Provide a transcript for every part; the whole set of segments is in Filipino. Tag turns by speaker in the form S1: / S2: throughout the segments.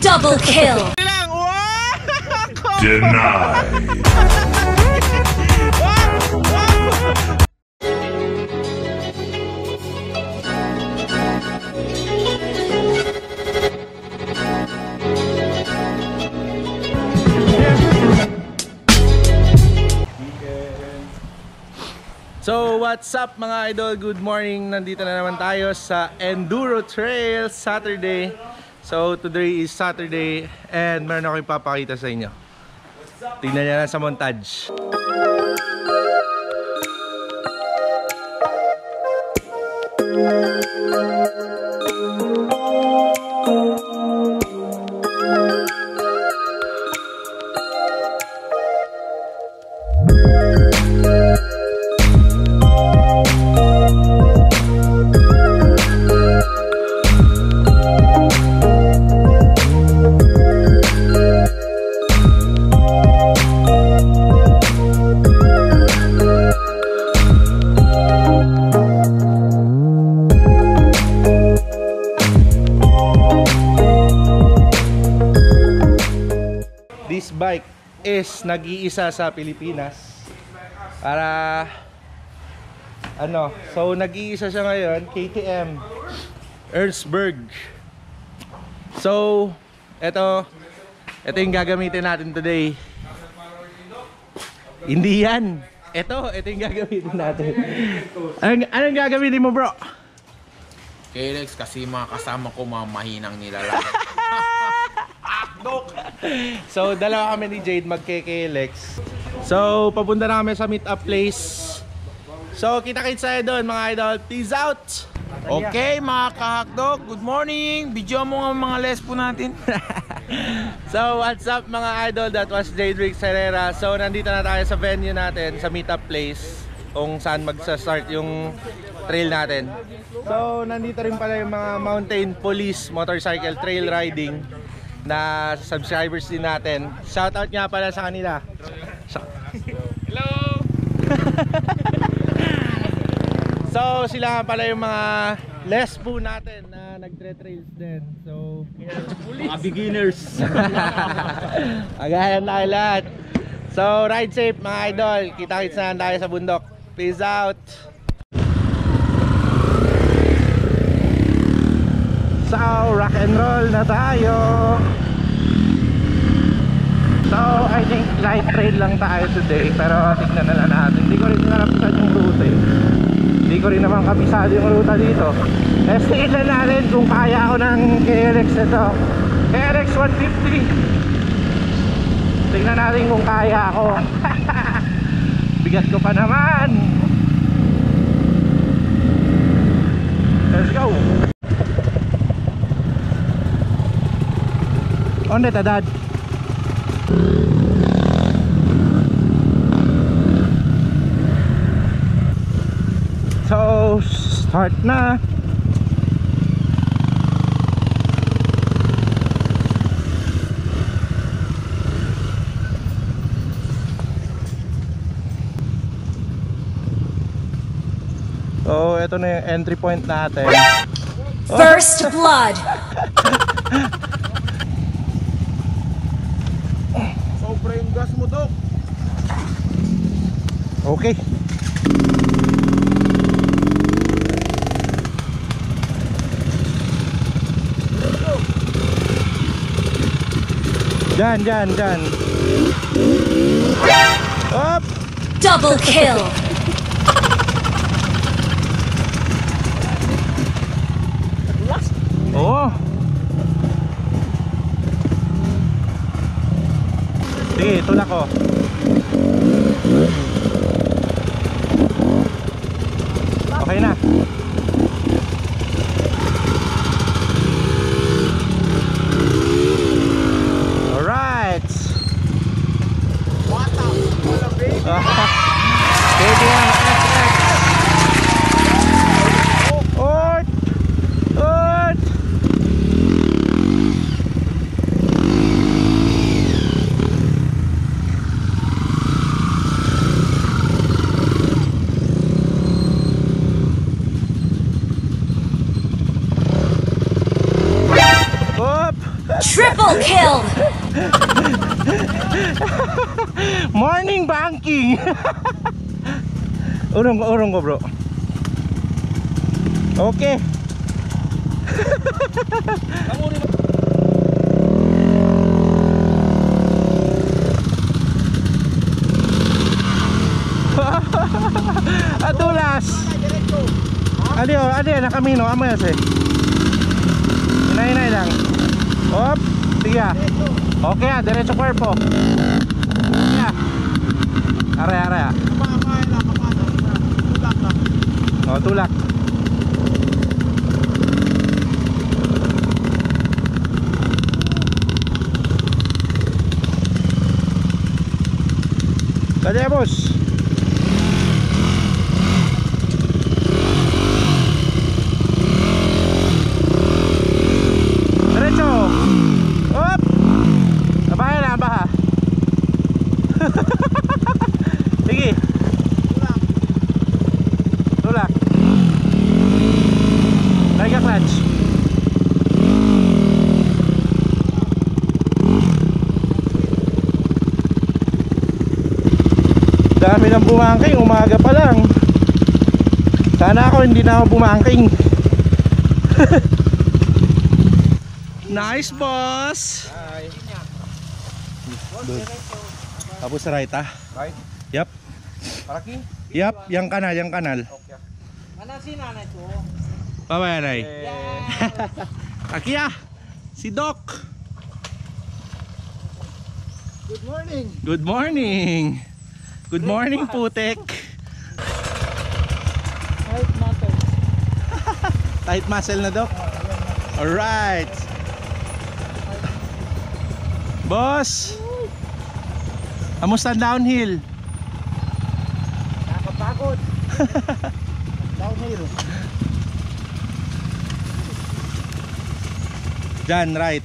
S1: Double kill.
S2: Denied.
S3: So what's up mga idol, good morning. Nandito na naman tayo sa Enduro Trail Saturday. So today is Saturday and meron ako ipapakita sa inyo. Tingnan nyo lang sa montage. This bike is nag-iisa sa Pilipinas para so nag-iisa siya ngayon, KTM Erzberg. So ito yung gagamitin natin today. Hindi yan. Ito yung gagamitin natin. Anong gagamitin mo, bro?
S4: KLX kasi mga kasama ko mga mahinang nilalang.
S3: So dalawa kami ni Jade magke-KLX. So papunta na kami sa meet-up place. So kita-kits tayo doon mga idol. Peace out!
S4: Okay mga kahakdok, good morning! Video mo nga mga lespo natin.
S3: So what's up mga idol, that was Jade Riggs Herrera. So nandito na tayo sa venue natin, sa meet-up place, kung saan magsa-start yung trail natin. So nandito rin pala yung mga mountain police, motorcycle trail riding na subscribers din natin. Shoutout nga pala sa kanila.
S4: Hello!
S3: So sila pala yung mga lespo natin na nagtre-trails din. So
S4: Mga beginners.
S3: agahan tayo lahat. So ride safe mga idol. Kita-kits na tayo sa bundok. Peace out. So rock and roll na tayo. So I think light trail lang tayo today, pero tignan na lang natin. Hindi ko rin narapisan yung route eh. Hindi ko rin naman kapisado yung ruta dito. Testiin na natin kung kaya ako ng KLX ito, KLX 150. Tignan natin kung kaya ako. Bigat ko pa naman. Let's go. Onde ta dad? So start na. So ito na yung entry point natin.
S1: First blood.
S4: Sobra yung gas mo, Dok.
S3: Okay. Dyan. Up.
S1: Double kill.
S3: Oo. Sige, tulak ko. Okay na. Alright.
S4: What up? Wala, baby.
S3: Pwede yan. Ort!
S1: Triple kill.
S3: Morning banking. Urong ko bro. Okay. Adulas. Adio na kamino amo yase. Inay lang. Hop, sige. Okay, diretso cuerpo. Yeah. Are. Oh, tulak. Kademos. Derecho. Hop. Abaya na, abaha. Sige. Tulak. Like a clutch. Dami ng bumangking, umaga pa lang. Sana ako hindi na ako bumangking. Nice boss.
S4: Hi.
S3: Good. Tapos right ah.
S4: Right?
S3: Yup.
S4: Parking?
S3: Yup, yang kanal.
S4: Okay.
S3: Bye-bye, Nay. Aki ah, si Doc.
S4: Good morning.
S3: Good morning. Good morning, putek.
S4: Tight muscle.
S3: Tight muscle na, Doc. Alright. Boss, kamusta ang downhill?
S4: Nakapagod. Downhill.
S3: Dyan, right.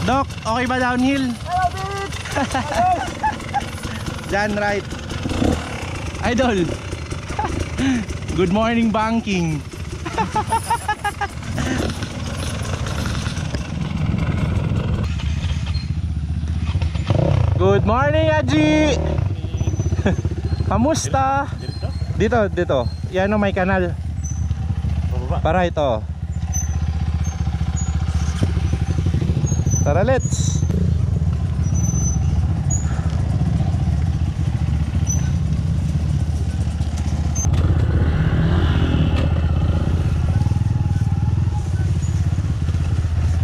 S3: Doc, okay ba downhill? Dyan, right. Idol. Good morning, banking. Good morning, Aji. Kamusta? Dito. Yan ang may kanal. Para ito. Tara, let's.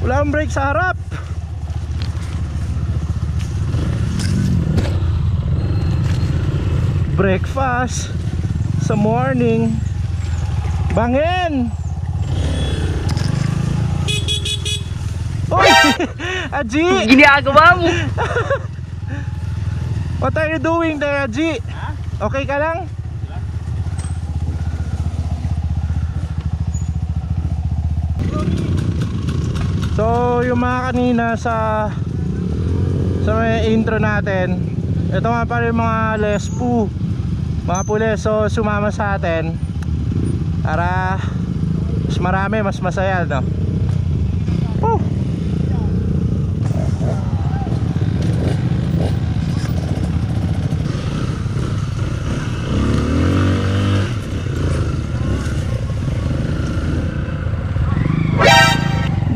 S3: Wala ang brake sa harap. Breakfast sa morning. Bangin. Uy! Aji!
S2: Ginagawa mo!
S3: What are you doing there, Aji? Okay ka lang? So, yung mga kanina sa may intro natin, ito nga pala yung mga lespu, mga puleso sumama sa atin para mas marami, mas masaya, no?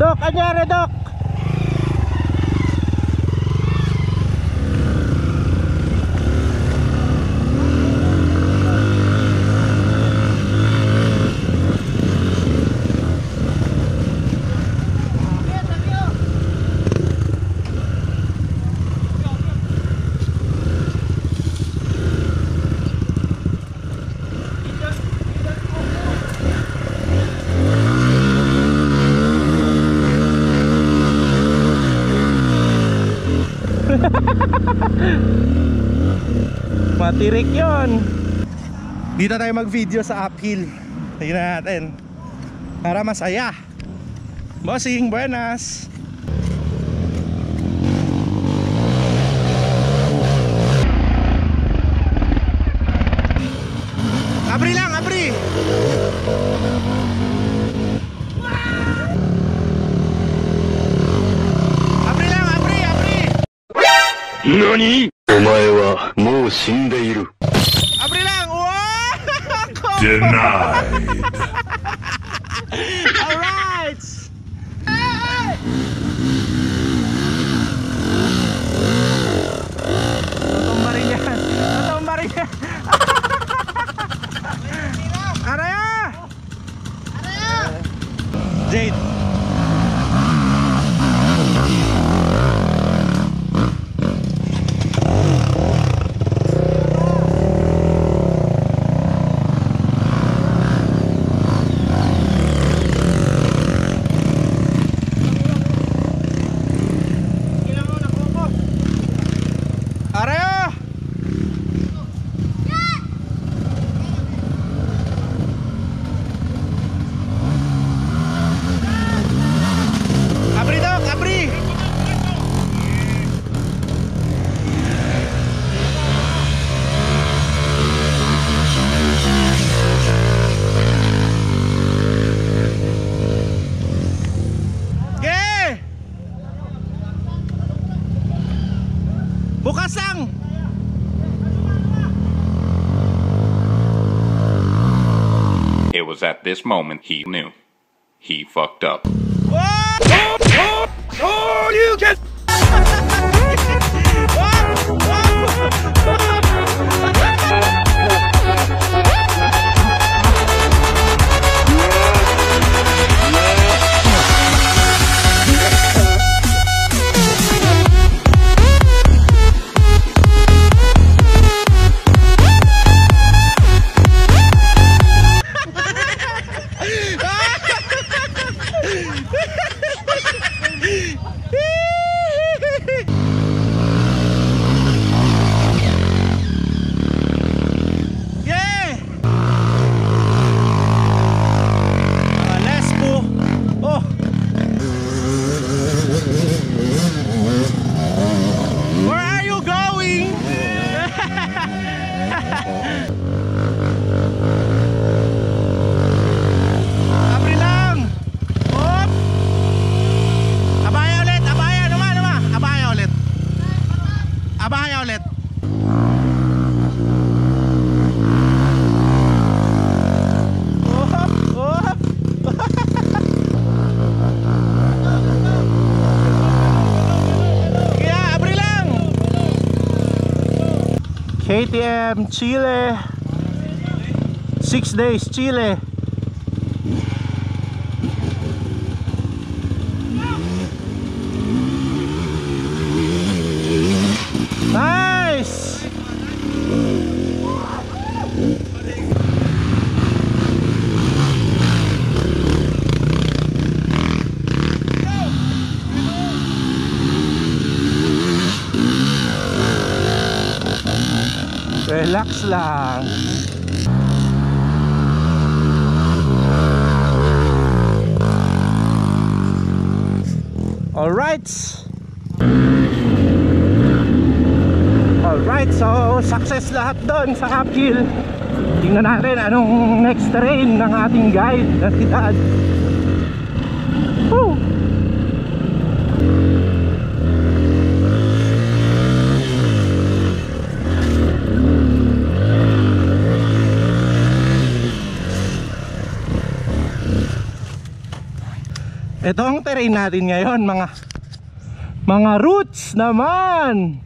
S3: Dok, anyari, Dok? Matirik yon. Dito tayo mag video sa uphill. Tingnan natin para masaya. Bossing, buenas.
S2: 何？お前はもう死んでいる。
S4: Abri lang! Wow!
S2: Denied.
S4: Alright! Natumba rin yan! Natumba rin yan! Araya!
S3: Jade.
S4: Araya! Abri dok, abri! Ge! Bukas lang!
S5: It was at this moment he knew. He fucked up.
S4: You can. KTM Chile, 6 days Chile. Nice. Relax lang. Alright. Alright, so success lahat doon sa uphill. Tingnan natin anong next terrain ng ating guide na si Dad. Woo! Ito ang terrain natin ngayon, mga roots naman.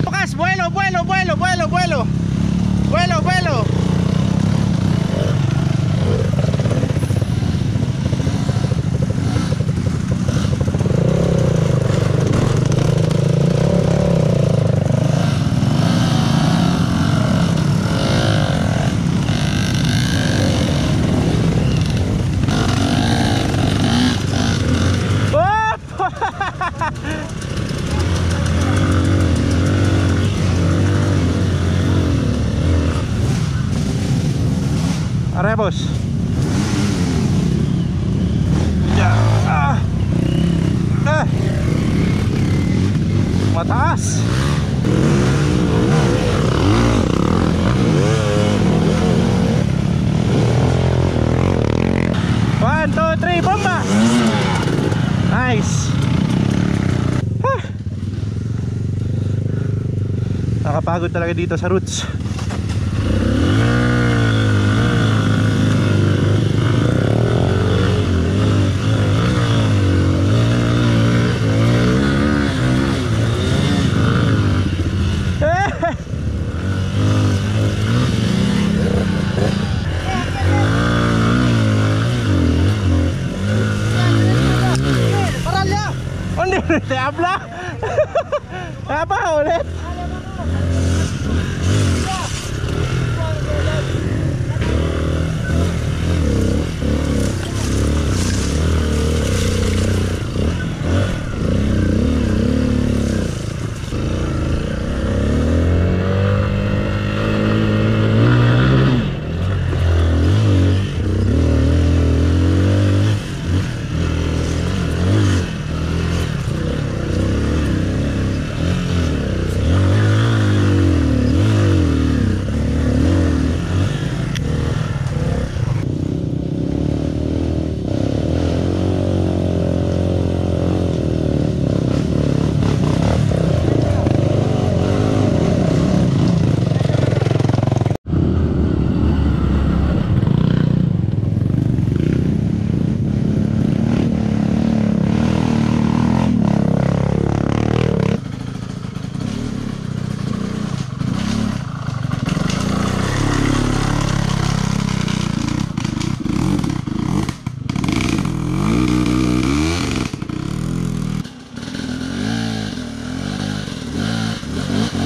S4: Bukas, vuelo, vuelo, vuelo, vuelo, vuelo. Vuelo, vuelo. 1, 2, 3, bomba! Nice! Nakapagod talaga dito sa roots. Te habla. Apa ulit?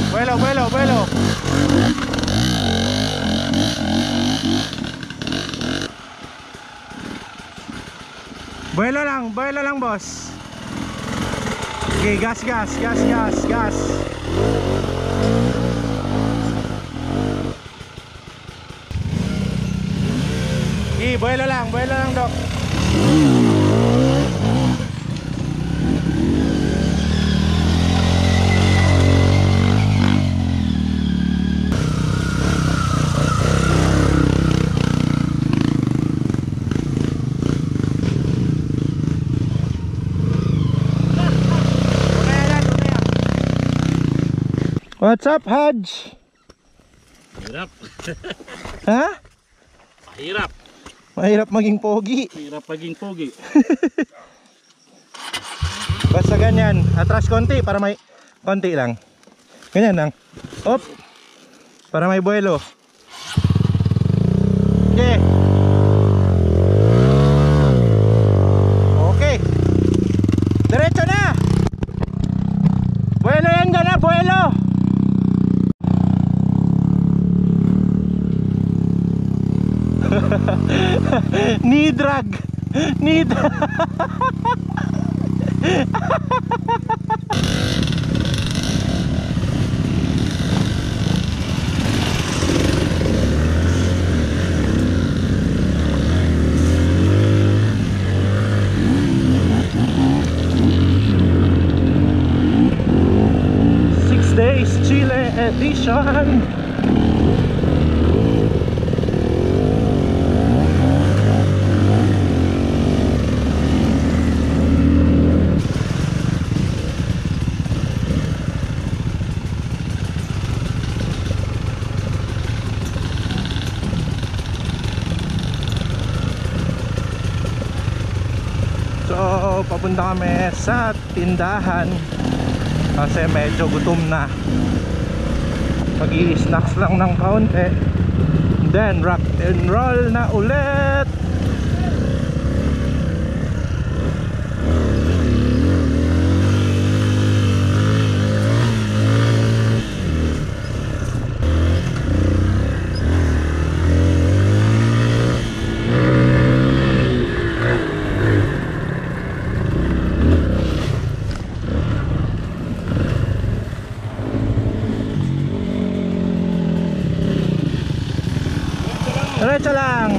S4: Vuelo. Vuelo lang boss. Okay, gas. Okay, vuelo lang Dok. What's up, Haj?
S6: Mahirap.
S4: Ha?
S6: Mahirap.
S4: Mahirap maging pogi.
S6: Mahirap maging pogi.
S4: Basta ganyan. Atras konti para may konti lang. Ganyan lang. Op. Para may buwelo. Okay. Okay. Diretso na. Buwelo yan dyan na. Buwelo. Need drag. 6 days Chile edition. So, papunta kami sa tindahan kasi medyo gutom na. Mag-i-snacks lang ng kaunti, then rock and roll na ulit. Diretso lang.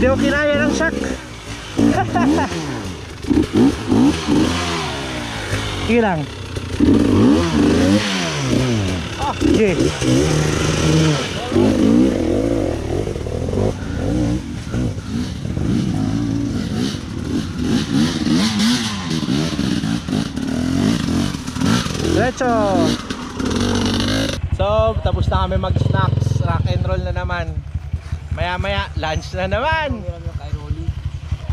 S4: Hindi ako kinaya ng shock. Sige lang. Okay. Diretso. So, tapos na kami mag-snacks. Rock and roll na naman. Maya-maya, lunch na naman.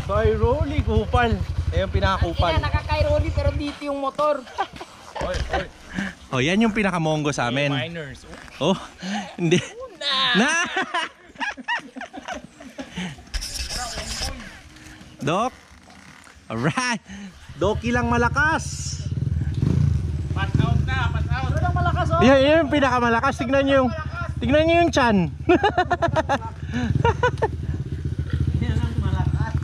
S4: Kay Rolly, kupal. Yan yung pinaka-kupal.
S7: Nakaka-Rolly pero dito yung motor.
S4: Oh, yan yung pinaka-mongo sa amin.
S6: Miners.
S4: Oh, hindi. Na! Dok. Alright. Doki lang malakas.
S6: Pass out na, pass out.
S7: Ano lang malakas oh?
S4: Yan yung pinakamalakas. Tignan nyo yung chan.
S7: Hindi lang malakas.